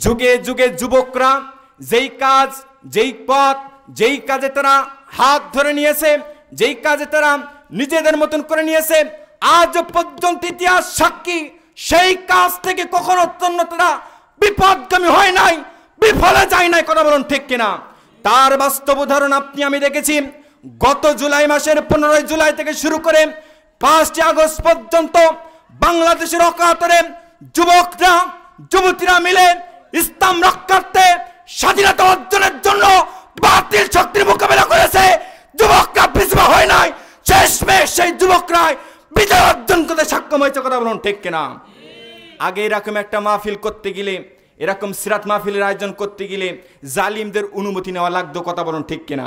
যুগে যুগে যুবকরা যেই কাজ, যেই পথ, যেই কাজে তারা হাত ধরে নিয়েছে, যেই কাজে তারা নিজেদের মতন করে নিয়েছে, আজ পর্যন্ত ইতিহাস সাক্ষী সেই কাজ থেকে কখনো তারা বিপদগামী হয় নাই, বিফলে যায় নাই। কথা বলুন ঠিক কিনা? তার বাস্তব উদাহরণ আপনি আমি দেখেছি। গত জুলাই মাসের 15 জুলাই থেকে শুরু করে 5 আগস্ট পর্যন্ত বাংলাদেশের অকাতরে যুবকরা যুবতীরা মিলে ইসলাম রক্ষার্থে, স্বাধীনতা অর্জনের জন্য বাতিল শক্তির মোকাবেলা করেছে। যুবকরা পিছপা হয় নাই, শেষমেশ সেই যুবকরাই বিজয় অর্জন করতে সক্ষম হয়েছে। কথা বলুন ঠিক কিনা? আগে এরকম একটা মাহফিল করতে গেলে, এরকম সিরাত মাহফিলের আয়োজন করতে গেলে জালিমদের অনুমতি নেওয়া লাগতো। কথা বলুন ঠিক কিনা?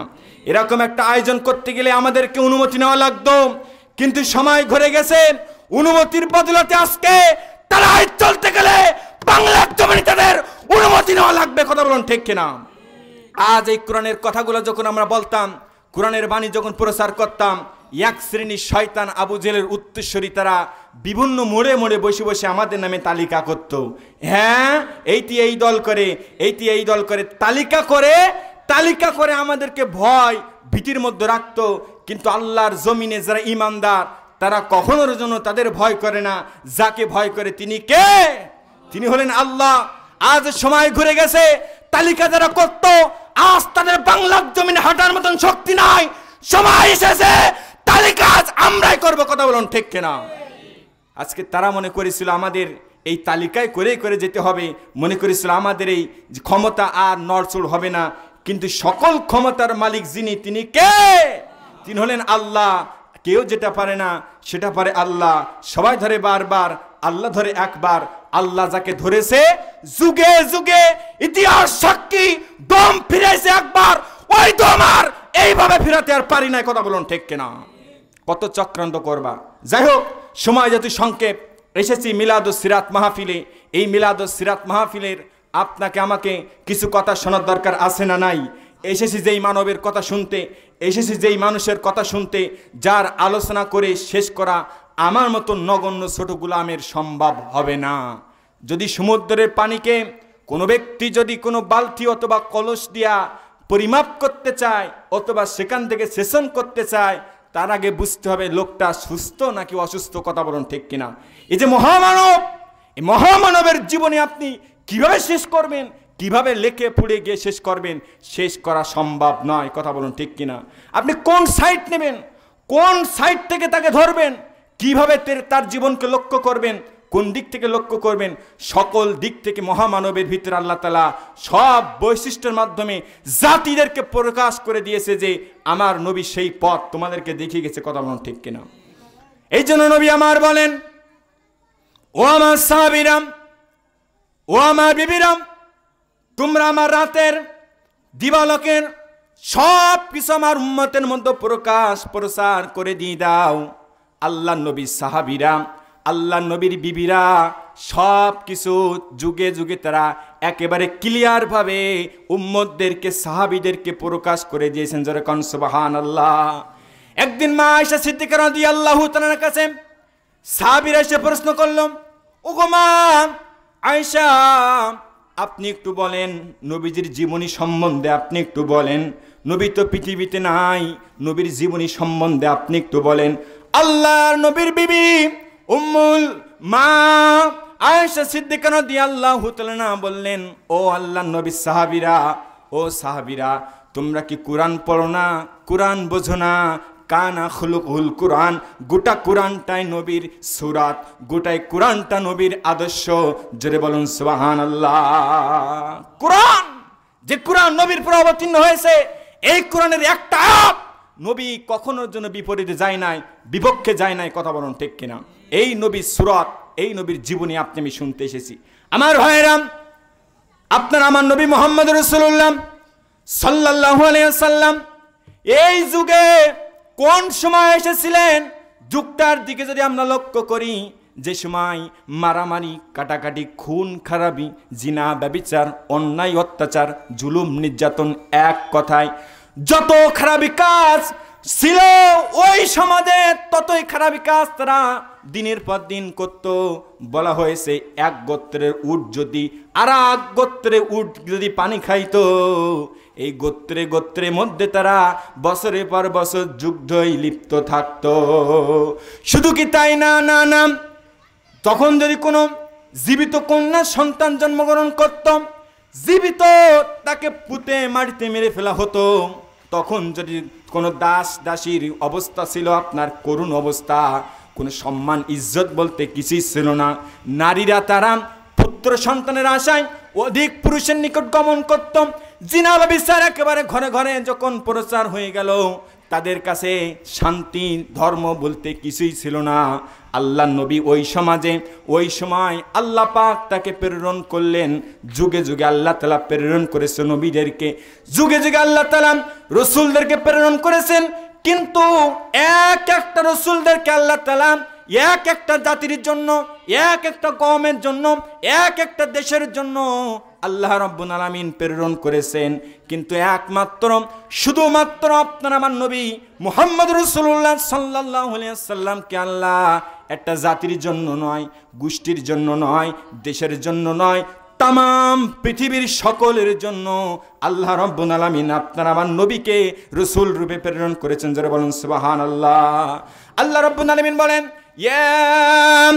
এরকম একটা আয়োজন করতে গেলে আমাদেরকে অনুমতি নেওয়া লাগতো। কিন্তু সময় ঘুরে গেছে, অনুমতির বদলতে আজকে তারা চলতে গেলে বাংলার জমিনে তাদের অনুমতি নেওয়া লাগবে। কথা বলুন ঠিক কিনা? আজ এই কোরআনের কথাগুলো যখন আমরা বলতাম, কোরআনের বাণী যখন প্রচার করতাম, এক শ্রেণীর শয়তান আবু জেলের উত্তরসূরি তারা বিভিন্ন মোড়ে মোড়ে বসে বসে আমাদের নামে তালিকা করত। হ্যাঁ, এইটি এই দল করে, এইটি এই দল করে, তালিকা করে আমাদেরকে ভয় ভীতির মধ্যে রাখতো। কিন্তু আল্লাহর জমিনে যারা ইমানদার তারা কখনোর জন্য তাদের ভয় করে না। যাকে ভয় করে তিনি কে? তিনি হলেন আল্লাহ। আজ সময় ঘুরে গেছে, তালিকা যারা করত আজ তাদের বাংলার জমিনে হাঁটার মতন শক্তি নাই। সময় এসেছে তালিকা আজ আমরাই করবো। কথা বলুন ঠিক কিনা? আজকে তারা মনে করেছিল আমাদের এই তালিকায় করে করে যেতে হবে, মনে করেছিল আমাদের এই ক্ষমতা আর নড়চড় হবে না। কিন্তু সকল ক্ষমতার মালিক যিনি, তিনি কে? তিনি হলেন আল্লাহ। কেউ যেটা পারে না সেটা পারে আল্লাহ। সবাই ধরে বারবার, আল্লাহ ধরে একবার। আল্লাহ যাকে ধরেছে যুগে যুগে ইতিহাস সাক্ষী, দম ফিরেছে একবার, ওই দম আর এইভাবে ফিরাতে আর পারি না। কথা বলুন ঠিক কিনা? কত চক্রান্ত করবা। যাই হোক, সময় যেহেতু সংক্ষেপ, এসেছি মিলাদুস সিরাত মাহফিলে। এই মিলাদুস সিরাত মাহফিলের আপনাকে আমাকে কিছু কথা শোনার দরকার আছে না নাই? এসেছি যেই মানবের কথা শুনতে, এসেছি যেই মানুষের কথা শুনতে, যার আলোচনা করে শেষ করা আমার মতো নগণ্য ছোট গোলামের সম্ভব হবে না। যদি সমুদ্রের পানিকে কোনো ব্যক্তি যদি কোনো বালতি অথবা কলস দিয়া পরিমাপ করতে চায় অথবা সেখান থেকে সেশন করতে চায়, তার আগে বুঝতে হবে লোকটা সুস্থ নাকি অসুস্থ। কথা বলুন ঠিক কিনা? এই যে মহামানব, এই মহামানবের জীবনে আপনি কিভাবে শেষ করবেন, কিভাবে লেখে পুড়ে গিয়ে শেষ করবেন, শেষ করা সম্ভব নয়। কথা বলুন ঠিক কিনা? আপনি কোন সাইড নেবেন, কোন সাইড থেকে তাকে ধরবেন, কিভাবে তার জীবনকে লক্ষ্য করবেন, কোন দিক থেকে লক্ষ্য করবেন, সকল দিক থেকে মহামানবের ভিতরে আল্লাহ তাআলা সব বৈশিষ্ট্যের মাধ্যমে জাতিদেরকে প্রকাশ করে দিয়েছে যে আমার নবী সেই পথ তোমাদেরকে দেখিয়ে গেছে। কথা বলুন ঠিক কিনা? এই জন্য নবী আমার বলেন, ও আমার সাহাবীরাম, ও আমার বিবিরাম, তোমরা আমার রাতের দিবালোকের সব কিছু আমার উম্মতের মধ্যে প্রচার করে দিয়ে দাও। আল্লাহ নবী সাহাবীরা, আল্লাহ নবীর বিবিরা সব কিছু যুগে যুগে তারা একেবারে ক্লিয়ার ভাবে উম্মতদেরকে, সাহাবীদেরকে প্রকাশ করে দিয়েছেন। জোরে কোন সুবহানাল্লাহ। একদিন মা আয়েশা সিদ্দিকা রাদিয়াল্লাহু তাআলার কাছে সাহাবীরা এসে প্রশ্ন করলো, ওগো মা আয়েশা, আপনি একটু বলেন নবীজির জীবনী সম্বন্ধে, আপনি একটু বলেন, নবী তো পৃথিবীতে নাই, নবীর জীবনী সম্বন্ধে আপনি একটু বলেন। আল্লাহর নবীর বিবি উম্মুল মা আয়েশা সিদ্দিকা রাদিয়াল্লাহু তাআলা বললেন, ও আল্লাহর নবী সাহাবীরা, ও সাহাবীরা, তোমরা কি কোরআন পড়ো না, কোরআন বোঝো না? কানা খুলুকুল কোরআন, গোটা কোরআনটাই নবীর সুরাত, গোটাই কোরআনটা নবীর আদর্শ। জোরে বলুন সুবহানাল্লাহ। কোরআন, যে কোরআন নবীর পর অবতীর্ণ হয়েছে, এই কোরআনের একটা আয়াত নবী কখনোর জন্য বিপরীতে যায় নাই, বিপক্ষে যায় নাই। কথা বলুন ঠিক কিনা? এই নবীর সুরাত, এই নবীর জীবনী আপনি আমি শুনতে এসেছি। আমার ভাইয়েরাম, আপনার আমার নবী মুহাম্মদ রাসূলুল্লাহ সাল্লাল্লাহু আলাইহি ওয়াসাল্লাম এই যুগে কোন সময় এসেছিলেন? যুগটার দিকে যদি আমরা লক্ষ্য করি, যে সময় মারামারি, কাটাকাটি, খুন খারাপি, জিনা, ব্যভিচার, অন্যায়, অত্যাচার, জুলুম, নির্যাতন, এক কথায় যত খারাপি কাজ ছিল ওই সমাজে ততই খারাপ কাজ তারা দিনের পর দিন করত। বলা হয়েছে এক গোত্রের উট যদি আর এক গোত্রের উট যদি পানি খাইতো, এই গোত্রে গোত্রের মধ্যে তারা বছরের পর বছর যুদ্ধই লিপ্ত থাকতো। শুধু কি তাই না, না না, তখন যদি কোনো জীবিত কন্যা সন্তান জন্মগ্রহণ করত, জীবিত তাকে পুঁতে মাটিতে মেরে ফেলা হতো। তখন যদি কোনো দাস দাসীর অবস্থা ছিল আপনার করুণ অবস্থা, কোনো সম্মান ইজ্জত বলতে কিছুই ছিল না। নারীরা তারা পুত্র সন্তানের আশায় অধিক পুরুষের নিকট গমন করত। জিনা ব্যভিচার একেবারে ঘরে ঘরে যখন প্রচার হয়ে গেল, তাদের কাছে শান্তি ধর্ম বলতে কিছুই ছিল না। আল্লাহ নবী ওই সমাজে ওই সময় আল্লাহ পাক তাকে প্রেরণ করলেন। যুগে যুগে আল্লাহ তাআলা প্রেরণ করেছে নবীদেরকে, যুগে যুগে আল্লাহ তাআলা রসুলদেরকে প্রেরণ করেছেন। কিন্তু এক একটা রসুলদেরকে আল্লাহ তাআলা এক একটা জাতির জন্য, এক একটা কওমের জন্য, এক একটা দেশের জন্য আল্লাহ রাব্বুল আলামিন প্রেরণ করেছেন। কিন্তু একমাত্র শুধুমাত্র আপনার আমার নবী মুহাম্মদ রাসূলুল্লাহ সাল্লাল্লাহু আলাইহি ওয়াসাল্লামকে আল্লাহ একটা জাতির জন্য নয়, গোষ্ঠীর জন্য নয়, দেশের জন্য নয়, তামাম পৃথিবীর সকলের জন্য আল্লাহ রাব্বুল আলামিন আপনার আমার নবীকে রাসূল রূপে প্রেরণ করেছেন। যারা বলেন সুবহানাল্লাহ। আল্লাহ রাব্বুল আলামিন বলেন, ইয়া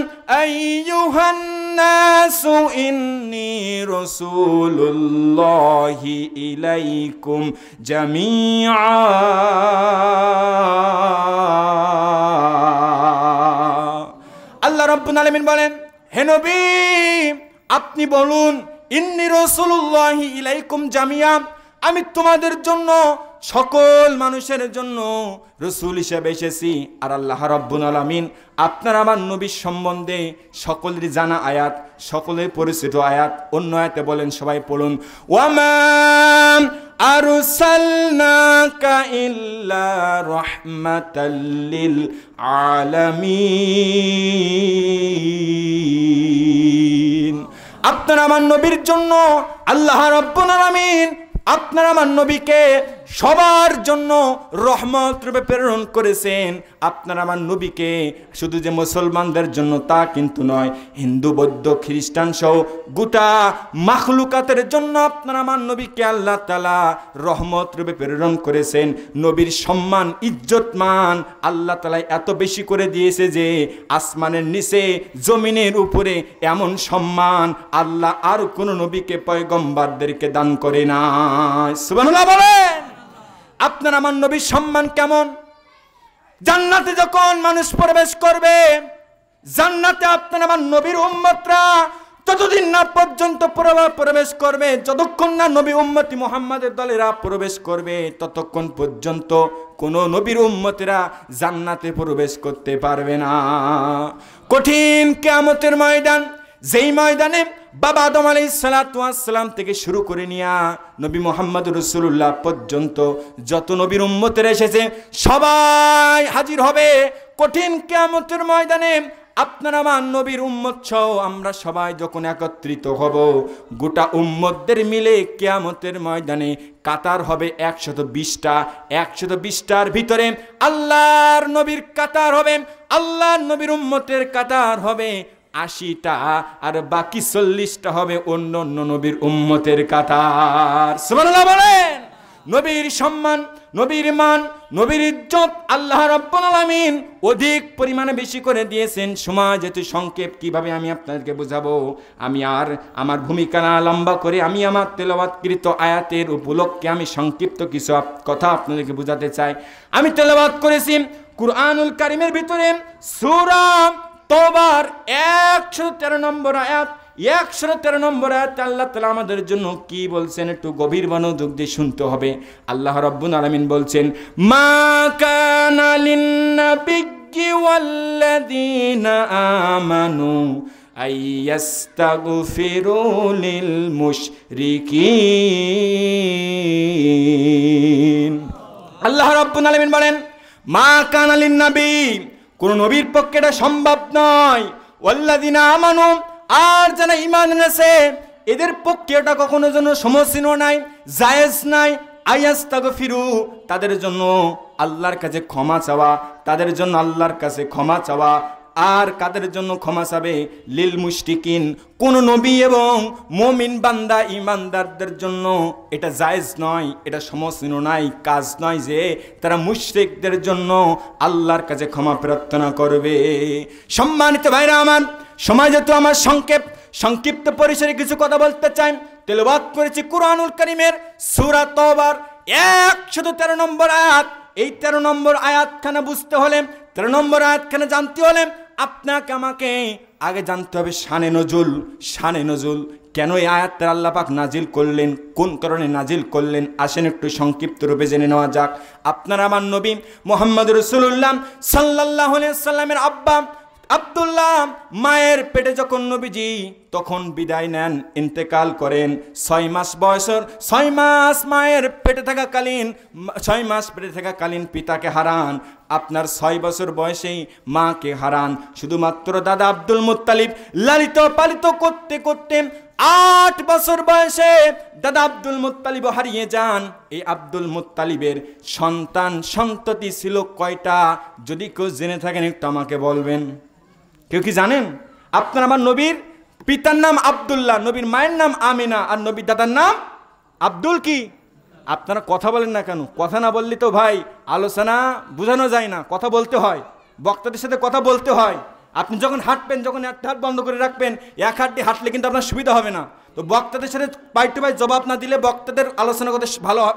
আইয়ুহান নাসু ইন্নী রাসূলুল্লাহি ইলাইকুম জামিআ। আল্লাহ রাব্বুল আলামিন বলেন, হে নবী আপনি বলুন, ইন্নী রাসূলুল্লাহি ইলাইকুম জামিআ, আমি তোমাদের জন্য সকল মানুষের জন্য রসুল হিসেবে এসেছি। আর আল্লাহ রাব্বুল আলামিন আপনার আমার নবীর সম্বন্ধে সকলের জানা আয়াত, সকলের পরিচিত আয়াত অন্য আয়াতে বলেন, সবাই পড়ুন, ওয়ামা আরসালনাকা ইল্লা রাহমাতাল লিল আলামিন। আপনার আমার নবীর জন্য আল্লাহ রাব্বুল আলামিন আপনার আমার নবীকে সবার জন্য রহমত রূপে প্রেরণ করেছেন। আপনার আমার নবীকে শুধু যে মুসলমানদের জন্য তা কিন্তু নয়, হিন্দু বৌদ্ধ খ্রিস্টান সহ গোটা মাখলুকাতের জন্য আপনার আমার নবীকে আল্লাহ তাআলা রহমত রূপে প্রেরণ করেছেন। নবীর সম্মান ইজ্জত মান আল্লাহ তাআলা এত বেশি করে দিয়েছে যে আসমানের নিচে জমিনের উপরে এমন সম্মান আল্লাহ আর কোন নবীকে পয়গম্বরদেরকে দান করে না। সুবহানাল্লাহ বলেন। আপনার আমার নবীর সম্মান কেমন? জান্নাতে যখন মানুষ প্রবেশ করবে, জান্নাতে আপনার আমার নবীর উম্মতরা ততদিন না পর্যন্ত প্রবেশ করবে, যতক্ষণ না নবী উম্মতি মুহাম্মাদের দলেরা প্রবেশ করবে, ততক্ষণ পর্যন্ত কোন নবীর উম্মতেরা জান্নাতে প্রবেশ করতে পারবে না। কঠিন কিয়ামতের ময়দান, যেই ময়দানে বাবা আদম আলাইহিস সালাতু ওয়াস সালাম থেকে শুরু করে নিয়া নবী মুহাম্মদ রাসূলুল্লাহ পর্যন্ত যত নবীর উম্মতেরা এসেছে সবাই হাজির হবে কঠিন কিয়ামতের ময়দানে। আপনার আমার নবীর উম্মত সহ আমরা সবাই যখন একত্রিত হব, গোটা উম্মতদের মিলে কিয়ামতের ময়দানে কাতার হবে 120টা। 120টার ভিতরে আল্লাহর নবীর কাতার হবে, আল্লাহর নবীর উম্মতের কাতার হবে 80টা, আর বাকি 40টা হবে অন্য অন্য নবীর উম্মতের কাতার। সুবহানাল্লাহ বলেন। নবীর সম্মান, নবীর মান, নবীর ইজ্জত আল্লাহ রাব্বুল আলামিন অধিক পরিমাণে বেশি করে দিয়েছেন। সময় যেহেতু সংক্ষেপ, কিভাবে আমি আপনাদেরকে বোঝাবো, আমি আর আমার ভূমিকা না লম্বা করে আমি আমার তেলাওয়াতকৃত আয়াতের উপলক্ষে আমি সংক্ষিপ্ত কিছু কথা আপনাদেরকে বোঝাতে চাই। আমি তেলাওয়াত করেছি কুরআনুল কারীমের ভিতরে সূরা তওবার 113 নম্বর আয়াত। 113 নম্বর আয়াতে আল্লাহ তাআলা আমাদের জন্য কি বলছেন একটু গভীর মনোযোগ দিয়ে শুনতে হবে। আল্লাহ রাব্বুল আলামিন বলছেন, মা কানা লিন-নাবিয়্যি ওয়াল্লাযীনা আমানু আইয়াস্তাগফিরু লিল মুশরিকিন। আল্লাহ রাব্বুল আলামিন বলেন, মা কানা লিন-নাবী, কোন নবীর পক্ষে এটা সম্ভব নয়, ওয়াল্লাযীনা আমানু, আর যারা ঈমান এনেছে এদের পক্ষে এটা কখনো যেন সমসীন নাই, জায়েজ নাই, আয়াস্তাগফিরু, তাদের জন্য আল্লাহর কাছে ক্ষমা চাওয়া, তাদের জন্য আল্লাহর কাছে ক্ষমা চাওয়া। আর কাদের জন্য ক্ষমা চাবে? লিল মুশরিকিন, কোন নবী এবং মুমিন বান্দা ইমানদারদের জন্য এটা জায়েজ নয়, এটা সমসীন নয়, কাজ নয় যে তারা মুশরিকদের জন্য আল্লাহর কাছে ক্ষমা প্রার্থনা করবে। সম্মানিত ভাইরা আমার, সময় যেহেতু আমার সংক্ষিপ্ত পরিসরে কিছু কথা বলতে চাই। তেলাওয়াত করেছি কুরআনুল কারীমের সূরা তওবার 113 নম্বর আয়াত। এই 13 নম্বর আয়াতখানা বুঝতে হলে, 13 নম্বর আয়াতখানা জানতে হলে আপনাকে আমাকে আগে জানতে হবে শানে নজুল। কেন এই আয়াতটা আল্লাহ পাক নাজিল করলেন, কোন কারণে নাজিল করলেন, আসেন একটু সংক্ষিপ্ত রূপে জেনে নেওয়া যাক। আপনার আমার নবী মুহাম্মদ রাসূলুল্লাহ সাল্লাল্লাহু আলাইহি সাল্লামের আব্বা আব্দুল্লাহ মায়ের পেটে যখন নবীজি তখন বিদায় নেন, ইন্তেকাল করেন। 6 মাস বয়সের 6 মাস মায়ের পেটে থাকাকালীন 6 মাস পেটে থাকাকালীন পিতাকে হারান। আপনার 6 বছর বয়সেই মাকে হারান। শুধুমাত্র দাদা আব্দুল মুত্তালিব লালিত পালিত করতে করতে 8 বছর বয়সে দাদা আব্দুল মুত্তালিব হারিয়ে যান। এই আব্দুল মুত্তালিবের সন্ততি ছিল কয়টা? যদি কেউ জেনে থাকেন একটু আমাকে বলবেন। কেউ কি জানেন? আপনার আমার নবীর পিতার নাম আব্দুল্লাহ, নবীর মায়ের নাম আমিনা, আর নবীর দাদার নাম আব্দুল কি? আপনারা কথা বলেন না কেন? কথা না বললে তো ভাই আলোচনা বোঝানো যায় না, কথা বলতে হয়, বক্তাদের সাথে কথা বলতে হয়। আপনি যখন হাঁটবেন, যখন একটা হাত বন্ধ করে রাখবেন, এক হাত দিয়ে হাঁটলে কিন্তু আপনার সুবিধা হবে না। তো বক্তাদের সাথে পাই টু পাই জবাব না দিলে বক্তাদের আলোচনা করতে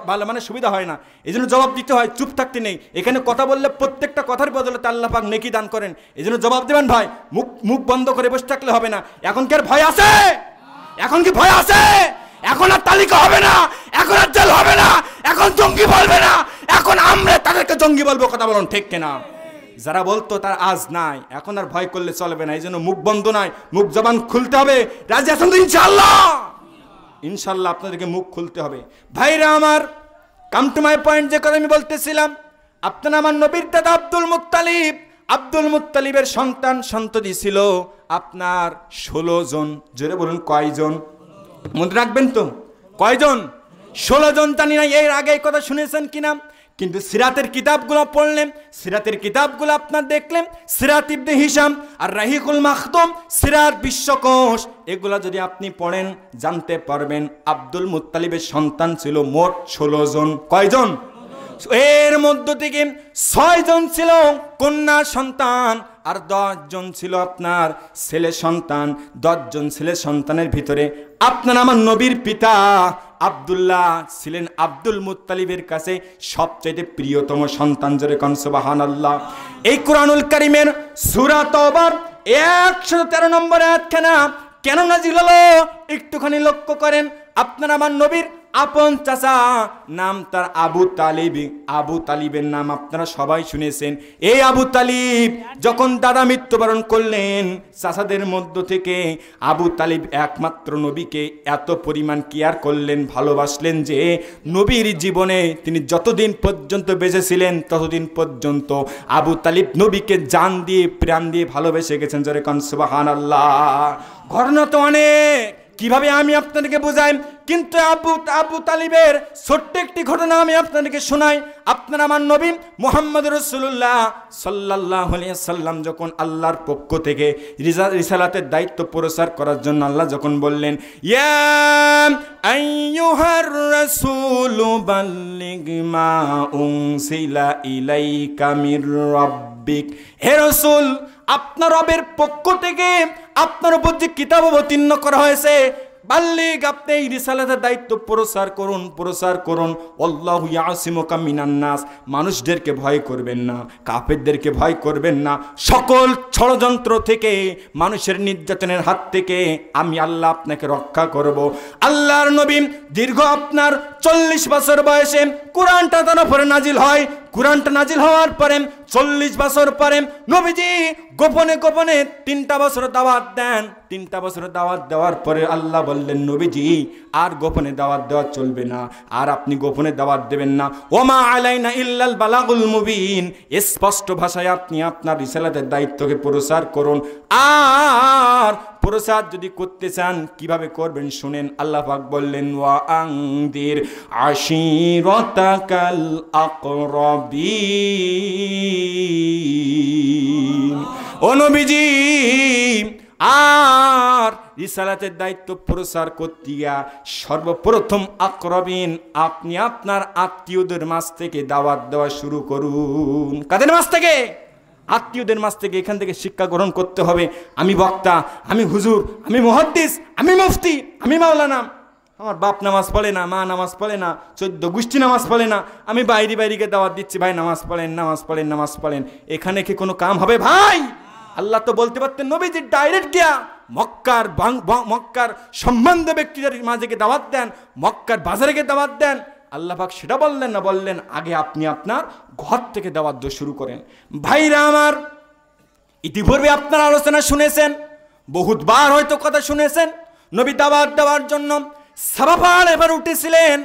ভালো মানে সুবিধা হয় না। এই জন্য জবাব দিতে হয়, চুপ থাকতে নেই। এখানে কথা বললে প্রত্যেকটা কথার বদলে আল্লাহ পাক নেকি দান করেন। এই জন্য জবাব দেবেন ভাই, মুখ বন্ধ করে বসে থাকলে হবে না। এখন কি আর ভয় আছে? এখন কি ভয় আছে? এখন আর তালিকা হবে না, এখন আর জেল হবে না, এখন জঙ্গি বলবে না, এখন আমরা তাদেরকে জঙ্গি বলবো। কথা বলুন ঠিক কিনা? যারা বলতো তার আজ নাই, এখন আর ভয় করলে চলবে না। এই জন্য মুখ বন্ধ নয়, মুখ জবান খুলতে হবে। রাজি আছেন তো? ইনশাল্লাহ আপনাদেরকে মুখ খুলতে হবে। ভাইরা আমার, কাম টু মাই পয়েন্ট, যে কথা আমি বলতেছিলাম, আপনার আমার নবীর দাদা আব্দুল মুত্তালিবের সন্ততি ছিল আপনার 16 জন। জোরে বলুন কয়জন? মনে রাখবেন তো কয়জন? 16 জন। জানি না এর আগে এই কথা শুনেছেন কিনা, কিন্তু সিরাতের কিতাবগুলো পড়লেন, সিরাতের কিতাবগুলো আপনার দেখলেন, সিরাত ইবনে হিশাম আর রাহিকুল মাখতুম, সিরাত বিশ্বকোষ, এগুলা যদি আপনি পড়েন জানতে পারবেন আব্দুল মুত্তালিবের সন্তান ছিল মোট 16 জন। কয়জন? এর মধ্য থেকে 6 জন ছিল কন্যা সন্তান আর 10 জন ছিল আপনার ছেলে সন্তান। 10 জন ছেলে সন্তানের ভিতরে আপনার আমার নবীর পিতা আব্দুল্লাহ ছিলেন আব্দুল মুত্তালিবের কাছে সবচেয়ে প্রিয়তম সন্তান। জোরে কোন সুবহানাল্লাহ। এই কুরআনুল কারীমের সূরা তওবার 113 নম্বর আয়াতখানা কেন নাজিল হলো একটুখানি লক্ষ্য করেন। আপনার আমার নবীর আপন চাচা নাম তার আবু তালিব। আবু তালিবের নাম আপনারা সবাই শুনেছেন। এই আবু তালিব যখন দাদা মৃত্যুবরণ করলেন, চাচাদের মধ্য থেকে আবু তালিব একমাত্র নবীকে এত পরিমাণ কেয়ার করলেন, ভালোবাসলেন যে নবীর জীবনে তিনি যতদিন পর্যন্ত বেঁচে ছিলেন ততদিন পর্যন্ত আবু তালিব নবীকে জান দিয়ে প্রাণ দিয়ে ভালোবেসে গেছেন। জোরে কোন সুবহানাল্লাহ। ঘটনা তো অনেক, কিভাবে আমি আপনাদেরকে বোঝাই, কিন্তু আবু তালিবের ছোট্ট একটি ঘটনা আমি আপনাদেরকে শোনাই। আপনার আমার নবী মুহাম্মদ রাসূলুল্লাহ সাল্লাল্লাহু আলাইহি সাল্লাম যখন আল্লাহর পক্ষ থেকে রিসালাতের দায়িত্ব প্রচার করার জন্য আল্লাহ যখন বললেন, ইয়া আইয়ুহার রাসূলু বাল্লিগ মা উনসিলা ইলাইকা মির রাব্বিক, হে রাসূল আপনার রবের পক্ষ থেকে আপনার উপর যে কিতাব অবতীর্ণ করা হয়েছে, বাল্লিগ আপনি এই রিসালাতের দায়িত্ব প্রচার করুন। আল্লাহু ইয়াসিমুকা মিনান নাস, মানুষদেরকে ভয় করবেন না, কাফেরদেরকে ভয় করবেন না, সকল ষড়যন্ত্র থেকে, মানুষের নির্যাতনের হাত থেকে আমি আল্লাহ আপনাকে রক্ষা করব। আল্লাহর নবী দীর্ঘ আপনার 40 বছর বয়সে কোরআনটা তার উপরে নাজিল হয়। কোরআনটা নাজিল হওয়ার পরে 40 বছর পরে নবীজি গোপনে 3টা বছর দাওয়াত দেন। 3টা বছর দাওয়াত দেওয়ার পরে আল্লাহ বললেন, নবীজি আর গোপনে দাওয়াত দেওয়া চলবে না, আর আপনি গোপনে দাওয়াত দেবেন না। ওমা আলাইনা ইল্লাল বালাগুল মুবিন, স্পষ্ট ভাষায় আপনি আপনার রিসালাতের দায়িত্বকে প্রচার করুন। আর প্রচার যদি করতে চান কিভাবে করবেন শুনেন। আল্লাহ পাক বললেন ওয়া আনদির আশিরাতাকাল আকরাবিন। ও নবীজি, আর রিসালাতের দায়িত্ব প্রচার করতে গিয়া সর্বপ্রথম আকরাবিন, আপনি আপনার আত্মীয়দের মাঝ থেকে দাওয়াত দেওয়া শুরু করুন। কাদের মাঝ থেকে? আত্মীয়দের মাঝ থেকে। এখান থেকে শিক্ষা গ্রহণ করতে হবে। আমি বক্তা, আমি হুজুর, আমি মুহাদ্দিস, আমি মুফতি, আমি মাওলানা, আমার বাপ নামাজ পড়ে না, মা নামাজ পড়ে না, 14 গোষ্ঠী নামাজ পড়ে না, আমি বাইরে বাইরে দাওয়াত দিচ্ছি, ভাই নামাজ পড়েন, নামাজ পড়েন, নামাজ পড়েন। এখানে কি কোনো কাম হবে ভাই? আল্লাহ তো বলতে পারতেন নবীজি ডাইরেক্ট গিয়া মক্কার সম্বন্ধ ব্যক্তিদের মাঝে দাওয়াত দেন, মক্কার বাজারে গিয়ে দাওয়াত দেন। আল্লাহ পাক সেটা বললেন না, বললেন আগে আপনি আপনার ঘর থেকে দাওয়াত দেওয়া শুরু করেন। ভাইরা আমার, ইতিপূর্বে আপনারা আলোচনা শুনেছেন, বহুতবার হয়তো কথা শুনেছেন, নবী দাওয়াত দেওয়ার জন্য সাফা পাহাড়ে এবার উঠেছিলেন,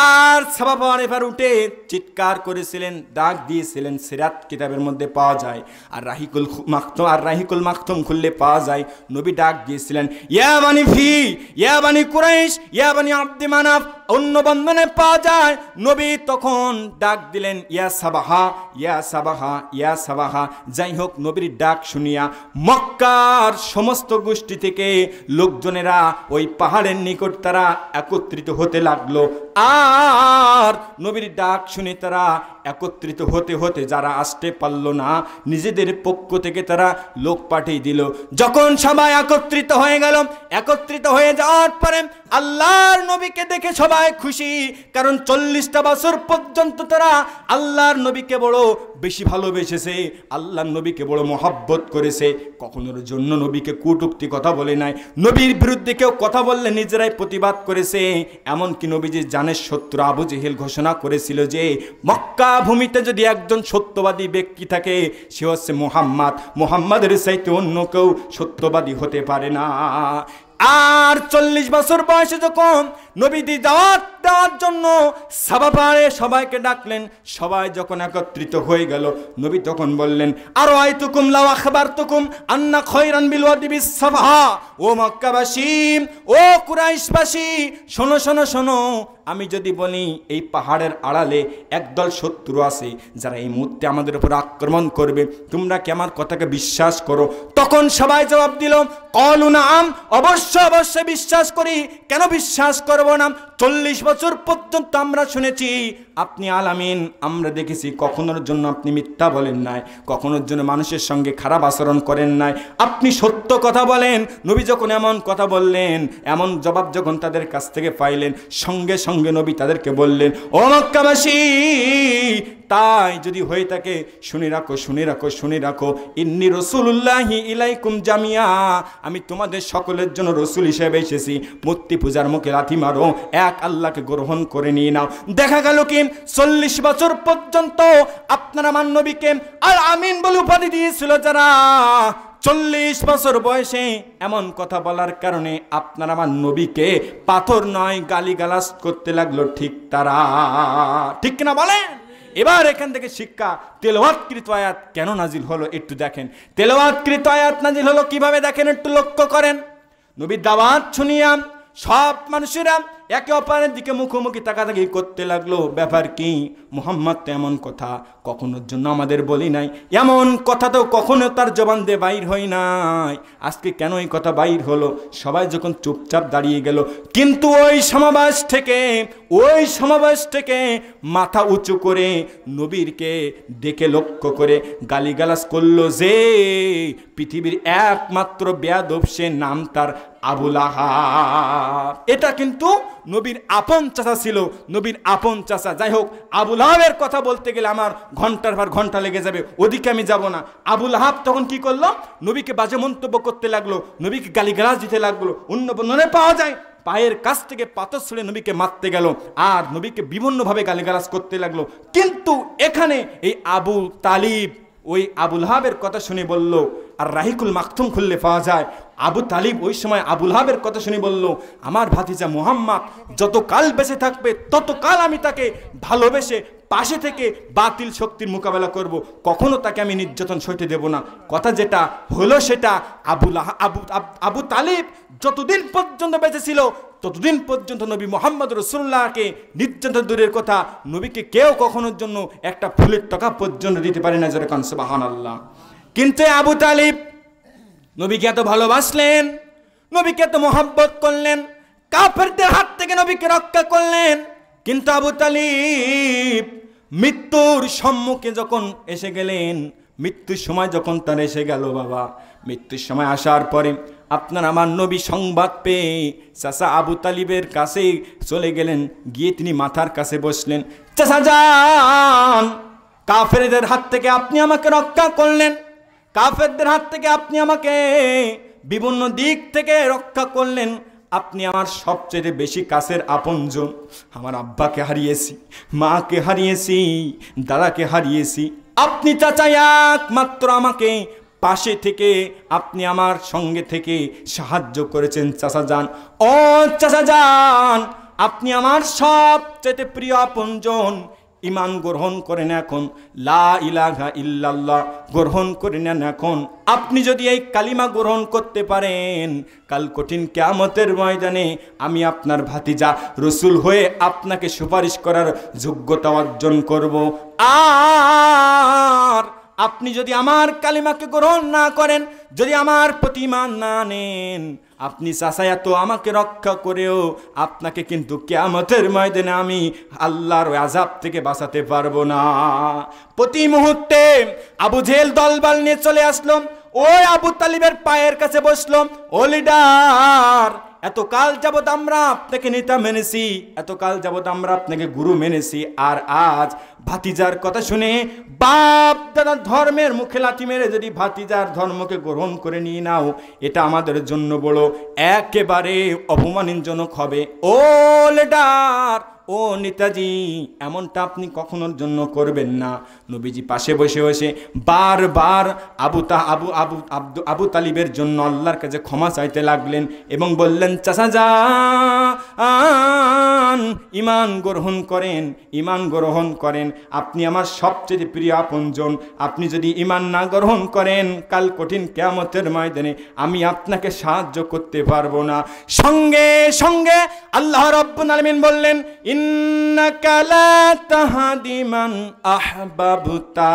আর সাফা পাহাড়ে এবার উঠে চিৎকার করেছিলেন, ডাক দিয়েছিলেন। সিরাত কিতাবের মধ্যে পাওয়া যায়, আর রাহিকুল মাকতুম খুললে পাওয়া যায়। নবী ডাক দিয়েছিলেন ইয়া বানি ফি, ইয়া বানি কুরাইশ, ইয়া বানি আব্দি মানাফ। অন্য বন্ধনে পাওয়া যায় নবী তখন ডাক দিলেন ইয়া সাবাহা, ইয়া সাবাহা, ইয়া সাবাহা। যাই হোক, নবীর ডাক শুনিয়া মক্কার সমস্ত গোষ্ঠী থেকে লোকজনেরা ওই পাহাড়ের নিকট তারা একত্রিত হতে লাগলো। আর নবীর ডাক শুনে তারা একত্রিত হতে হতে যারা আসতে পারল না, নিজেদের পক্ষ থেকে তারা লোক পাঠিয়ে দিল। যখন সবাই একত্রিত হয়ে গেল, একত্রিত হয়ে যাওয়ার পরে আল্লাহর নবীকে দেখে সবাই খুশি, কারণ 40টা বছর পর্যন্ত তারা আল্লাহর নবীকে বড় বেশি ভালোবেসেছে, আল্লাহর নবীকে বড় মহব্বত করেছে। কখনোর জন্য নবীকে কটূক্তি কথা বলে নাই, নবীর বিরুদ্ধে কেউ কথা বললে নিজেরাই প্রতিবাদ করেছে। এমনকি নবীজির জানের শত্রু আবু জেহেল ঘোষণা করেছিল যে মক্কা ভূমিতে যদি একজন সত্যবাদী ব্যক্তি থাকে সে হচ্ছে মুহাম্মদ, মুহাম্মাদের চাইতে অন্য কেউ সত্যবাদী হতে পারে না। আর 40 বছর বয়সে যখন নবীজি দাওয়াত দেওয়ার জন্য সাফা পাহাড়ে সবাইকে ডাকলেন, সবাই যখন একত্রিত হয়ে গেল, নবী তখন বললেন আরো আইতুকুম লাও আখবারতুকুম আন্না খায়রান বিল ওয়াদি বিস সাফা। ও মক্কাবাসী, ও কুরাইশবাসী, শোনো শোনো শোনো, আমি যদি বলি এই পাহাড়ের আড়ালে একদল শত্রু আছে যারা এই মুহূর্তে আমাদের উপর আক্রমণ করবে, তোমরা কি আমার কথাকে বিশ্বাস করো? তখন সবাই জবাব দিল ক্বালু নাআম, অবশ্যই অবশ্যই বিশ্বাস করি, কেন বিশ্বাস করব না? 40 বছর পর্যন্ত আমরা শুনেছি আপনি আলামিন, আমরা দেখেছি কখনোর জন্য আপনি মিথ্যা বলেন নাই, কখনোর জন্য মানুষের সঙ্গে খারাপ আচরণ করেন নাই, আপনি সত্য কথা বলেন। নবী যখন এমন কথা বললেন, এমন জবাব যখন তাদের কাছ থেকে পাইলেন, সঙ্গে সঙ্গে নবী তাদেরকে বললেন ও মক্কাবাসী, তাই যদি হয়ে থাকে শুনে রাখো, শুনে রাখো, শুনে রাখো, ইন্নী রাসূলুল্লাহি ইলাইকুম জামিয়া, আমি তোমাদের সকলের জন্য রসুল হিসেবে এসেছি। মূর্তি পূজার মুখে লাথি মারো, এক আল্লাহকে গ্রহণ করে নিয়ে নাও। দেখা গেল কি 40 বছর পর্যন্ত আপনারা আমার নবীকে আর আমিন বলে উপাধি দিয়েছিল যারা, 40 বছর বয়সে এমন কথা বলার কারণে আপনারা আমার নবীকে পাথর নয় গালিগালাজ করতে লাগলো, ঠিক তারা, ঠিক কিনা বলেন? এবার এখান থেকে শিক্ষা, তেলাওয়াতকৃত আয়াত কেন নাজিল হলো একটু দেখেন। তেলাওয়াতকৃত আয়াত নাজিল হলো কিভাবে দেখেন, একটু লক্ষ্য করেন। নবীর দাওয়াত শুনিয়া সব মানুষেরা একে অপরের দিকে মুখোমুখি তাকাতাকি করতে লাগলো। ব্যাপার কি? মুহাম্মদ তো এমন কথা কখনোর জন্য আমাদের বলি নাই, এমন কথা তো কখনো তার জবান দিয়ে বাইর হয় নাই, আজকে কেন এই কথা বাইর হলো? সবাই যখন চুপচাপ দাঁড়িয়ে গেল, কিন্তু ওই সমাবেশ থেকে মাথা উঁচু করে নবীরকে দেখে লক্ষ্য করে গালিগালাজ করলো যে পৃথিবীর একমাত্র বেয়াদব, সে নাম তার আবু লাহাব। এটা কিন্তু নবীর আপন চাচা ছিল, নবীর আপন চাচা। যাই হোক, আবু লাহাবের কথা বলতে গেলে আমার ঘন্টার পর ঘন্টা লেগে যাবে, ওদিকে আমি যাব না। আবু লাহাব তখন কি করলো? নবীকে বাজে মন্তব্য করতে লাগলো, নবীকে গালিগালাজ দিতে লাগলো। অন্য বর্ণনায় পাওয়া যায় পায়ের কাছ থেকে পাথর ছুঁড়ে নবীকে মারতে গেল, আর নবীকে বিভিন্নভাবে গালিগালাজ করতে লাগলো। কিন্তু এখানে এই আবু তালিব ওই আবু লাহাবের কথা শুনে বলল, আর রাহিকুল মাকতুম খুললে পাওয়া যায়। আবু তালিব ওই সময় আবু লাহাবের কথা শুনে বলল, আমার ভাতিজা মুহাম্মদ যতকাল বেঁচে থাকবে ততকাল আমি তাকে ভালোবেসে পাশে থেকে বাতিল শক্তির মোকাবেলা করব, কখনো তাকে আমি নির্যাতন সইতে দেব না। কথা যেটা হলো সেটা, আবু তালিব যতদিন পর্যন্ত বেঁচে ছিল ততদিন পর্যন্ত নবী মুহাম্মদ রাসূলুল্লাহকে নির্যাতন দূরের কথা, নবীকে কেউ কখনোর জন্য একটা ফুলের টাকা পর্যন্ত দিতে পারে না, যারা কান সুবহানাল্লাহ। কিন্তু আবু তালিব নবীকে এত ভালোবাসলেন, নবীকে এত মহব্বত করলেন, কাফেরদের হাত থেকে নবীকে রক্ষা করলেন। কিন্তু আবু তালিব মৃত্যুর সম্মুখে যখন এসে গেলেন, মৃত্যুর সময় যখন তার এসে গেল বাবা, মৃত্যুর সময় আসার পরে আপনার আমার নবী সংবাদ পেয়ে চাচা আবু তালিবের কাছে চলে গেলেন, গিয়ে তিনি মাথার কাছে বসলেন। চাচা যান, কাফেরদের হাত থেকে আপনি আমাকে রক্ষা করলেন, কাফেরদের হাত থেকে আপনি আমাকে বিভিন্ন দিক থেকে রক্ষা করলেন, আপনি আমার সবচেয়ে বেশি কাছের আপনজন। আমার আব্বাকে হারিয়েছি, মাকে হারিয়েছি, দাদাকে হারিয়েছি, আপনি চাচা একমাত্র আমাকে পাশে থেকে আপনি আমার সঙ্গে থেকে সাহায্য করেছেন। চাচা যান, ও চাচা যান, আপনি আমার সবচেয়ে প্রিয় আপনজন, ঈমান গ্রহণ করেন এখন, লা ইলাহা ইল্লাল্লাহ গ্রহণ করে নেন এখন। আপনি যদি এই কালিমা গ্রহণ করতে পারেন, কাল কঠিন কিয়ামতের ময়দানে আমি আপনার ভাতিজা রসুল হয়ে আপনাকে সুপারিশ করার যোগ্যতা অর্জন করব। আর আপনি যদি আমার কালিমাকে গ্রহণ না করেন, যদি আমার প্রতি ঈমান না নেন, আপনি চাচা এত আমাকে রক্ষা করেও আপনাকে কিন্তু কিয়ামতের ময়দানে আমি আল্লাহর আযাব থেকে বাঁচাতে পারবো না। প্রতি মুহূর্তে আবু জেহেল দলবল নিয়ে চলে আসলো, ওই আবু তালিবের পায়ের কাছে বসলো, ও লিডার, এতকাল যাবৎ আমরা আপনাকে নেতা মেনেছি, এতকাল যাবৎ আমরা আপনাকে গুরু মেনেছি, আর আজ ভাতিজার কথা শুনে বাপ দাদার ধর্মের মুখে লাথি মেরে যদি ভাতিজার ধর্মকে গ্রহণ করে নিয়ে নাও, এটা আমাদের জন্য বড় একেবারে অপমানজনক হবে। ও লিডার, ও নেতাজি, এমনটা আপনি কখনোর জন্য করবেন না। নবীজি পাশে বসে বসে বারবার আবু তালিবের জন্য আল্লাহর কাছে ক্ষমা চাইতে লাগলেন এবং বললেন, চাচা যান, ঈমান গ্রহণ করেন, ঈমান গ্রহণ করেন, আপনি আমার সবচেয়ে প্রিয় আপনজন, আপনি যদি ঈমান না গ্রহণ করেন, কাল কঠিন কিয়ামতের ময়দানে আমি আপনাকে সাহায্য করতে পারবো না। সঙ্গে সঙ্গে আল্লাহ রাব্বুল আলামিন বললেন, ইন্নাকা লা তাহদি মান আহবাবতা।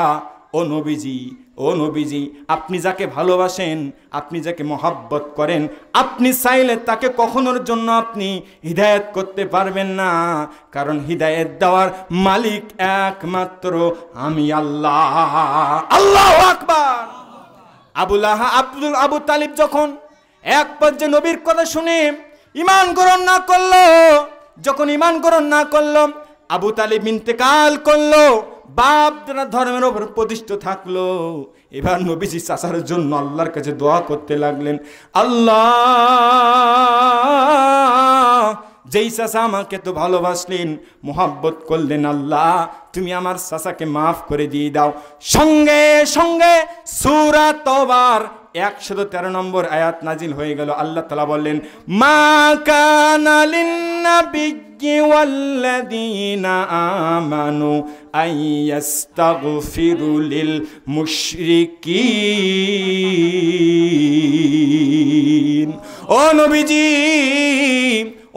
ও নবীজি, ও নবীজি, আপনি যাকে ভালোবাসেন, আপনি যাকে মহব্বত করেন, আপনি চাইলে তাকে কখনোর জন্য আপনি হিদায়াত করতে পারবেন না, কারণ হিদায়াত দেওয়ার মালিক একমাত্র আমি আল্লাহ। আল্লাহু আকবার। আবু তালিব যখন এক পর্যায়ে নবীর কথা শুনে ঈমান গ্রহণ না করলো, যখন ঈমান গ্রহণ না করলো, আবু তালিব ইন্তেকাল করলো, বাপ দাদা ধর্মের ওপর প্রতিষ্ঠিত থাকলো। এবার নবীজি চাচার জন্য আল্লাহর কাছে দোয়া করতে লাগলেন, আল্লাহ, যেই চাচা আমাকে তো ভালোবাসলেন, মোহাব্বত করলেন, আল্লাহ তুমি আমার চাচাকে মাফ করে দিয়ে দাও। সঙ্গে সঙ্গে সূরা তওবার 113 নম্বর আয়াত নাজিল হয়ে গেল। আল্লাহ তাআলা বললেন, মা কানা লিন-নাবিয়্যি ওয়াল্লাযীনা আমানু আইয়াস্তাগফিরু লিল মুশরিকিন। ও নবীজি,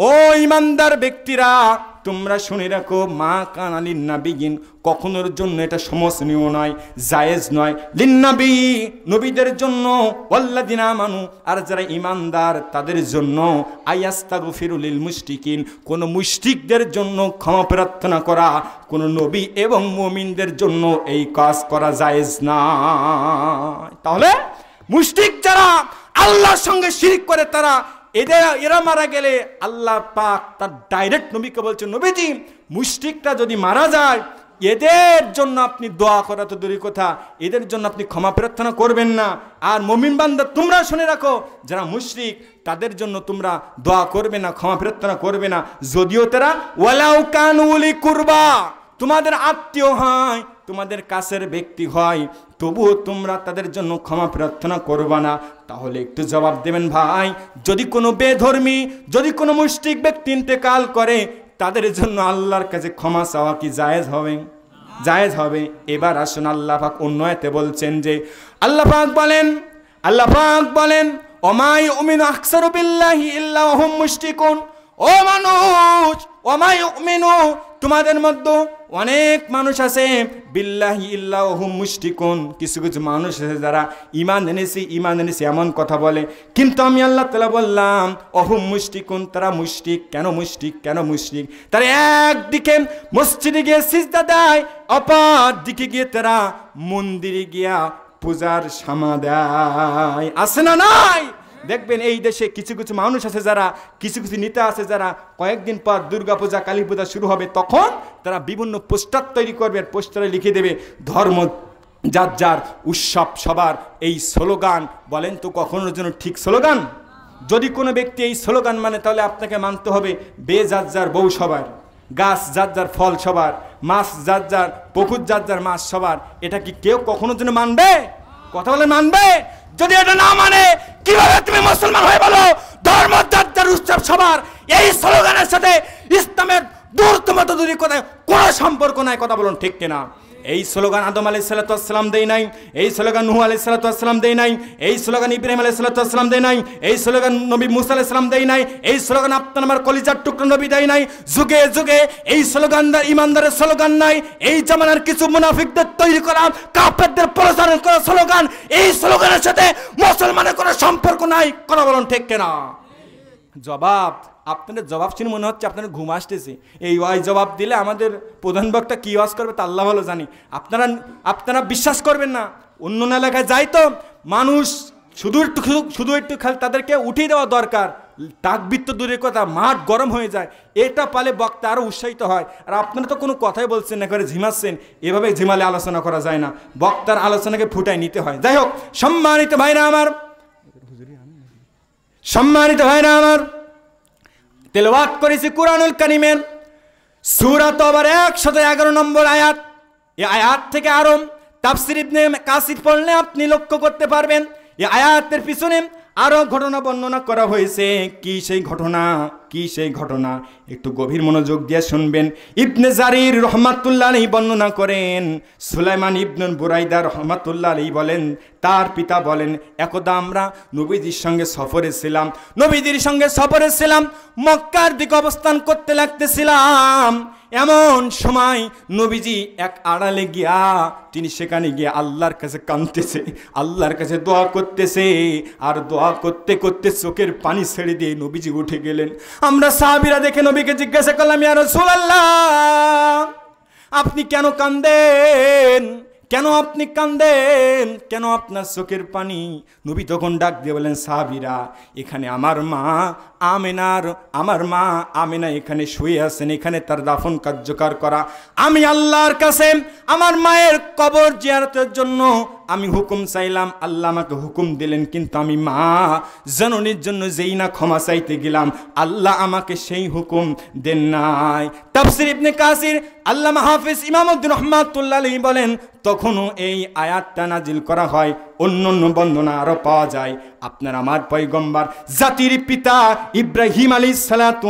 ও ঈমানদার ব্যক্তিরা, তোমরা শুনে রাখো, মা কানা লিন-নাবিয়্যিন, কখনোর জন্য এটা সমসনীয় নয়, জায়েজ নয়, লিন-নাবী নবীদের জন্য, ওয়াল্লাযীনা আমানু আর যারা ঈমানদার তাদের জন্য, আইয়াস্তাগফিরু লিল মুশরিকিন কোন মুশরিকদের জন্য ক্ষমা প্রার্থনা করা কোন নবী এবং মুমিনদের জন্য এই কাজ করা জায়েজ না। তাহলে মুশরিক যারা আল্লাহর সঙ্গে শিরক করে, তারা এরা মারা গেলে আল্লাহ পাক তার ডাইরেক্ট নবীকে বলছে, নবীজি মুশরিকটা যদি মারা যায়, এদের জন্য আপনি দোয়া করা তো দূরের কথা, এদের জন্য আপনি ক্ষমা প্রার্থনা করবেন না। আর মুমিন বান্দা তোমরা শুনে রাখো, যারা মুশরিক তাদের জন্য তোমরা দোয়া করবে না, ক্ষমা প্রার্থনা করবে না, যদিও তারা ওয়ালাউ কানু উলি কুরবা, তোমাদের আত্মীয় হয়, তোমাদের কাছের ব্যক্তি হয়, তবুও তোমরা তাদের জন্য ক্ষমা প্রার্থনা করবা না, তাহলে একটু জবাব দেবেন ভাই, যদি কোনো বেধর্মী, যদি কোনো মুশরিক ব্যক্তি ইন্তেকাল করে, তাদের জন্য আল্লাহর কাছে ক্ষমা চাওয়া কি জায়েজ হবে? জায়েজ হবে। এবার আসুন, আল্লাহ পাক অন্য আয়াতে বলছেন যে, আল্লাহ পাক বলেন ওমা ইউমিনু আকসারু বিল্লাহি ইল্লা ওয়া হুম মুশরিকুন। ও মানুষ, ওমা ইউমিনু, তোমাদের মধ্যে অনেক মানুষ আছে, বিল্লাহি ইল্লা ওয়া হুম মুশরিকুন, কিছু কিছু মানুষ আছে যারা ঈমান এনেছে এমন কথা বলে, কিন্তু আমি আল্লাহ তাআলা বললাম অহুম মুশরিকুন, তারা মুশরিক। কেন মুশরিক? তারা একদিকে মসজিদে গিয়ে সিজদা দেয়, অপর দিকে গিয়ে তারা মন্দিরে গিয়া পূজার সামা দেয়। আছে না নাই? দেখবেন এই দেশে কিছু কিছু মানুষ আছে যারা, কিছু কিছু নেতা আছে যারা কয়েকদিন পর দুর্গা পূজা, কালী পূজা শুরু হবে, তখন তারা বিভিন্ন পোস্টার তৈরি করবে, আর পোস্টারে লিখে দেবে ধর্ম যার যার, উৎসব সবার। এই স্লোগান বলেন তো কখনোর জন্য ঠিক স্লোগান? যদি কোনো ব্যক্তি এই স্লোগান মানে, তাহলে আপনাকে মানতে হবে বে যার যার বউ সবার, গাছ যার যার ফল সবার, মাছ যার যার পুকুর, যার যার মাছ সবার। এটা কি কেউ কখনোর জন্য মানবে? কথা বলে মানবে? যদি এটা না মানে, কিভাবে তুমি মুসলমান হয়ে বলো ধর্ম যার যার, উৎসব সবার? এই স্লোগানের সাথে ইসলামের দূরতম দূরের কথায় কোনো সম্পর্ক নাই। কথা বলুন ঠিক কিনা? এই স্লোগান আদম আলাইহিস সালাতু ওয়াস সালাম দেয় নাই, এই স্লোগান নূহ আলাইহিস সালাতু ওয়াস সালাম দেয় নাই, এই স্লোগান ইব্রাহিম আলাইহিস সালাতু ওয়াস সালাম দেয় নাই, এই স্লোগান নবী মুসা আলাইহিস সালাম দেয় নাই, এই স্লোগান আপনার আমার কলিজার টুকরা নবী দেয় নাই। যুগে যুগে এই স্লোগানদার ইমানদারের স্লোগান নাই, এই জামানার কিছু মুনাফিকদের তৈরি করা, কাফেরদের প্রচার করা স্লোগান, এই স্লোগানের সাথে মুসলমানের কোনো সম্পর্ক নাই। কথা বলুন ঠিক কিনা? জবাব, আপনাদের জবাব শুনে মনে হচ্ছে আপনাদের ঘুম আসতেছে। এই ওয়াই জবাব দিলে আমাদের প্রধান বক্তা কি ওয়াজ করবে তা আল্লাহ ভালো জানি। আপনারা বিশ্বাস করবেন না, অন্য এলাকায় যাই তো মানুষ শুধু একটু খালি তাদেরকে উঠিয়ে দেওয়া দরকার, তাকবীর তো দূরের কথা, মাঠ গরম হয়ে যায়। এটা পালে বক্তা আরও উৎসাহিত হয়। আর আপনারা তো কোনো কথাই বলছেন না, করে ঝিমাচ্ছেন। এভাবে ঝিমালে আলোচনা করা যায় না, বক্তার আলোচনাকে ফুটায় নিতে হয়। যাই হোক, সম্মানিত ভাইরা আমার, তেলাওয়াত করেছি কুরআনুল কারীমের সূরা তওবার 111 নম্বর আয়াত। এই আয়াত থেকে আরো তাফসীর ইবনে কাসির পড়লে আপনি লক্ষ্য করতে পারবেন, এই আয়াতের পিছনে আরো ঘটনা বর্ণনা করা হয়েছে। কি সেই ঘটনা একটু গভীর মনোযোগ দিয়ে শুনবেন। ইবনে জারির রহমাতুল্লাহ আলাইহি বর্ণনা করেন, সুলাইমান ইবনে বুরাইদা রহমাতুল্লাহ আলাইহি বলেন, তার পিতা বলেন, একদা আমরা নবীজির সঙ্গে সফরে ছিলাম, মক্কার দিকে অবস্থান করতে লাগতেছিলাম। এমন সময় নবীজি এক আড়ালে গিয়া তিনি সেখানে গিয়ে আল্লাহর কাছে কাঁদতেছে, আল্লাহর কাছে দোয়া করতেছে। আর দোয়া করতে করতে চোখের পানি ছেড়ে দিয়ে নবীজি উঠে গেলেন। আমরা সাহাবীরা দেখে নবীকে জিজ্ঞাসা করলাম, ইয়া রাসূলুল্লাহ, আপনি কেন কাঁদেন? কেন আপনার চোখের পানি? নবী তখন ডাক দিয়ে বলেন, সাহাবীরা, এখানে আমার মা আমেনা এখানে শুয়ে আছেন, এখানে তার দাফন কার্যকর করা। আমি আল্লাহর কাছে আমার মায়ের কবর জিয়ারতের জন্য আমি হুকুম চাইলাম, আল্লাহ আমাকে হুকুম দিলেন, কিন্তু আমি মা জননীর জন্য যেই না ক্ষমা চাইতে গেলাম, আল্লাহ আমাকে সেই হুকুম দেন নাই। তাফসীর ইবনে কাসির আল্লামা হাফেজ ইমামউদ্দিন রহমাতুল্লাহ আলাইহি বলেন, তখনও এই আয়াতটা নাজিল করা হয়। অন্য বর্ণনা আরো পাওয়া যায়, আপনার আমার পয়গম্বর জাতির পিতা ইব্রাহিম আলাইহিস সালাতু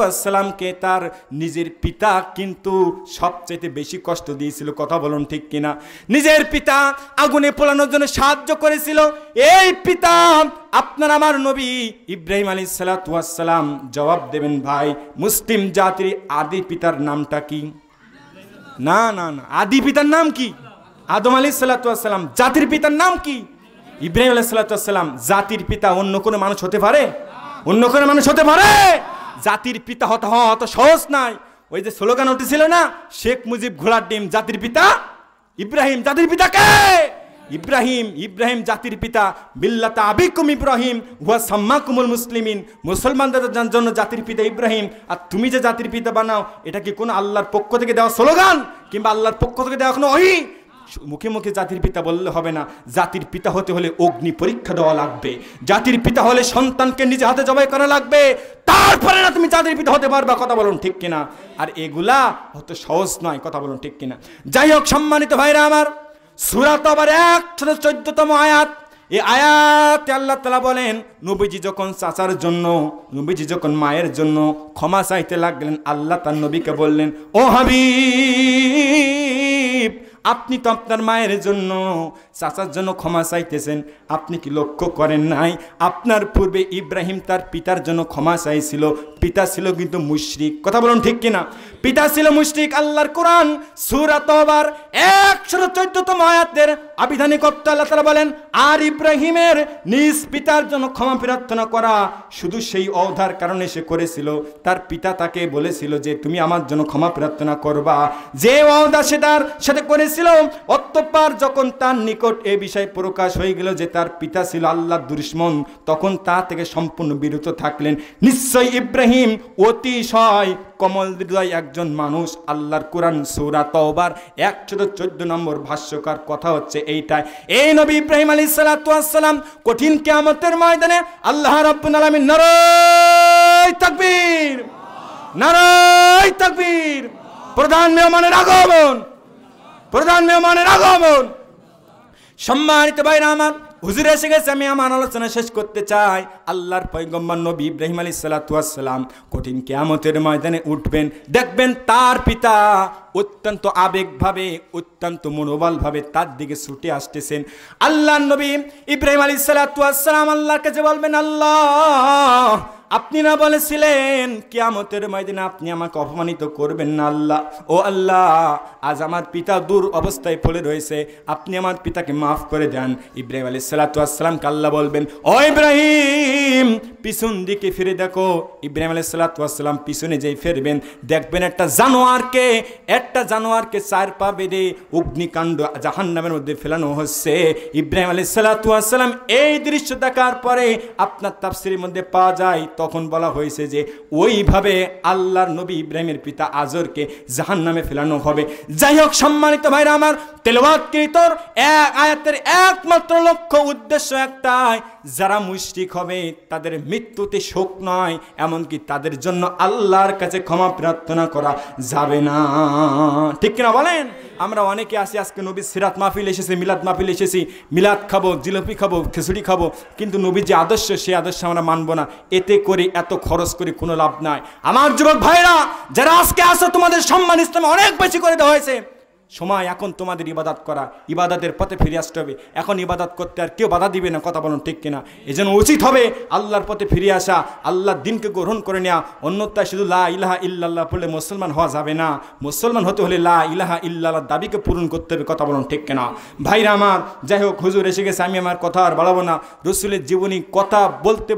ওয়াস সালামকে তার নিজের পিতা কিন্তু সবচেয়ে বেশি কষ্ট দিয়েছিল। কথা বলুন ঠিক কিনা? নিজের পিতা আগুনে পোড়ানোর জন্য সাহায্য করেছিল। এই পিতা আপনার আমার নবী ইব্রাহিম আলাইহিস সালাতু ওয়াস সালাম। জবাব দেবেন ভাই, মুসলিম জাতির আদি পিতার নামটা কি? না, আদি পিতার নাম কি? আদম আলাইহিস সালাতু ওয়াস সালাম। জাতির পিতার নাম কি? ইব্রাহিম আলাইহিস সালাতু ওয়াস সালাম। জাতির পিতা অন্য কোনো মানুষ হতে পারে? জাতির পিতা হওয়া অত সহজ নাই। ওই যে স্লোগান উঠেছিল না, শেখ মুজিব ঘোড়ার ডিম, জাতির পিতা ইব্রাহিম। জাতির পিতা কে? ইব্রাহিম জাতির পিতা। বিল্লাতা আবিকুম ইব্রাহিম হুয়া সাম্মাকুমুল মুসলিমিন। মুসলমানদের জন্য জাতির পিতা ইব্রাহিম। আর তুমি যে জাতির পিতা বানাও, এটা কি কোনো আল্লাহর পক্ষ থেকে দেওয়া স্লোগান কিংবা আল্লাহর পক্ষ থেকে দেওয়া কোনো ওহী? মুখে মুখে জাতির পিতা বললে হবে না, জাতির পিতা হতে হলে অগ্নি পরীক্ষা দেওয়া লাগবে, জাতির পিতা হলে সন্তানকে নিজে হাতে জবাই করা লাগবে, তারপরে না তুমি জাতির পিতা হতে পারবা। কথা বলুন ঠিক কিনা? আর এগুলা হয়তো সহজ নয়, কথা বলুন ঠিক কিনা? যাই হোক সম্মানিত ভাইরা আমার, সূরা তাওবার 114তম আয়াত, এই আয়াতে আল্লাহ তাআলা বলেন, নবীজি যখন চাচার জন্য, নবীজি যখন মায়ের জন্য ক্ষমা চাইতে লাগলেন, আল্লাহ তার নবীকে বললেন, ও হাবিব, আপনি তো আপনার মায়ের জন্য, চাচার জন্য ক্ষমা চাইতেছেন, আপনি কি লক্ষ্য করেন নাই আপনার পূর্বে ইব্রাহিম তার পিতার জন্য ক্ষমা চাইছিল? পিতা ছিল কিন্তু মুশরিক। কথা বলুন ঠিক কিনা? পিতা ছিল মুশরিক। আল্লাহর কোরআন সূরা তাওবার 114তম আয়াতের আবিধানিক অর্থ আল্লাহ তাআলা বলেন, আর ইব্রাহিমের নিজ পিতার জন্য ক্ষমা প্রার্থনা করা শুধু সেই অবধার কারণে সে করেছিল, তার পিতা তাকে বলেছিল যে তুমি আমার জন্য ক্ষমা প্রার্থনা করবা, যে ওয়াদা সে তার সাথে করেছিল। অতঃপর যখন তার নিকট এই বিষয় প্রকাশ হয়ে গেল যে তার পিতা ছিল আল্লাহর দুশমন, তখন তা থেকে সম্পূর্ণ বিরত থাকলেন। নিশ্চয় ইব্রাহিম অতিশয় কমল হৃদয় একজন মানুষ। আল্লাহর কোরআন সূরা তাওবার 114 নম্বর ভাষ্যকার কথা হচ্ছে এইটাই। এই নবী ইব্রাহিম আলাইহিস সালাতু ওয়াস সালাম কঠিন কিয়ামতের ময়দানে আল্লাহ রাব্বুল আলামিন নারায়ে তাকবীর, নারায়ে তাকবীর, প্রধান মেহমানের আগমন, প্রধান মেহমানের আগমন। সম্মানিত ভাইরা আমার, হুজুর এসে গেছে, আমি আমার আলোচনা শেষ করতে চাই। আল্লাহর পয়গম্বর নবী ইব্রাহিম আলাইহিস সালাতু ওয়াস সালাম কঠিন কিয়ামতের ময়দানে উঠবেন, দেখবেন তার পিতা অত্যন্ত আবেগভাবে, অত্যন্ত মনোবলভাবে তার দিকে ছুটে আসতেছেন। আল্লাহর নবী ইব্রাহিম আলাইহিস সালাতু ওয়াস সালাম আল্লাহর কাছে বলবেন, আল্লাহ, আপনি না বলেছিলেন কিয়ামতের ময়দানে আপনি আমাকে অপমানিত করবেন না? আল্লাহ, ও আল্লাহ, আজ আমার পিতা দূর অবস্থায় পড়ে রয়েছে, আপনি আমার পিতাকে মাফ করে দেন। ইব্রাহিম আলাইহিস সালাতু ওয়াস সালামকে আল্লাহ বলবেন, ও ইব্রাহিম, পিছন দিকে ফিরে দেখো। ইব্রাহিম আলাইহিস সালাতু ওয়াস সালাম পিছনে যেই ফিরবেন, দেখবেন একটা জানোয়ারকে 4 পা বেঁধে অগ্নিকাণ্ড জাহান্নামের মধ্যে ফেলানো হচ্ছে। ইব্রাহিম আলাইহিস সালাতু ওয়াস সালাম এই দৃশ্য দেখার পরে আপনার তাফসীরের মধ্যে পাওয়া যায়, তখন বলা হয়েছে যে ওইভাবে আল্লাহর নবী ইব্রাহিমের পিতা আজরকে জাহান্নামে ফেলানো হবে। যাই হোক সম্মানিত ভাইরা আমার, তেলাওয়াতকৃত আয়াতের একমাত্র লক্ষ্য উদ্দেশ্য একটাই, যারা মুশরিক হবে তাদের মৃত্যুতে শোক নয়, এমনকি তাদের জন্য আল্লাহর কাছে ক্ষমা প্রার্থনা করা যাবে না। ঠিক কিনা বলেন? আমরা অনেকে আসি, আজকে নবীর সিরাত মাহফিল এসেছি, মিলাদ মাহফিল এসেছি, মিলাদ খাবো, জিলাপি খাবো, খিচুড়ি খাবো, কিন্তু নবীর যে আদর্শ সেই আদর্শ আমরা মানবো না। এতে করে এত খরচ করে কোনো লাভ নাই। আমার যুবক ভাইরা যারা আজকে আসো, তোমাদের সম্মান ইসলামে অনেক বেশি করে দেওয়া হয়েছে। সময় এখন তোমাদের ইবাদত করা, ইবাদতের পথে ফিরে আসতে হবে। এখন ইবাদত করতে আর কেউ বাধা দিবে না। কথা বলুন ঠিক কিনা? এই জন্য উচিত হবে আল্লাহর পথে ফিরে আসা, আল্লাহর দিনকে গ্রহণ করে নেওয়া। অন্যথায় শুধু লা ইলাহা ইল্লাল্লাহ বললে মুসলমান হওয়া যাবে না। মুসলমান হতে হলে লা ইলাহা ইল্লাল্লাহর দাবিকে পূরণ করতে হবে। কথা বলুন ঠিক কিনা? ভাইরা আমার, যাই হোক, হুজুর এসে গেছে, আমি আমার কথা আর বাড়াবো না। রাসূলের জীবনী কথা বলতে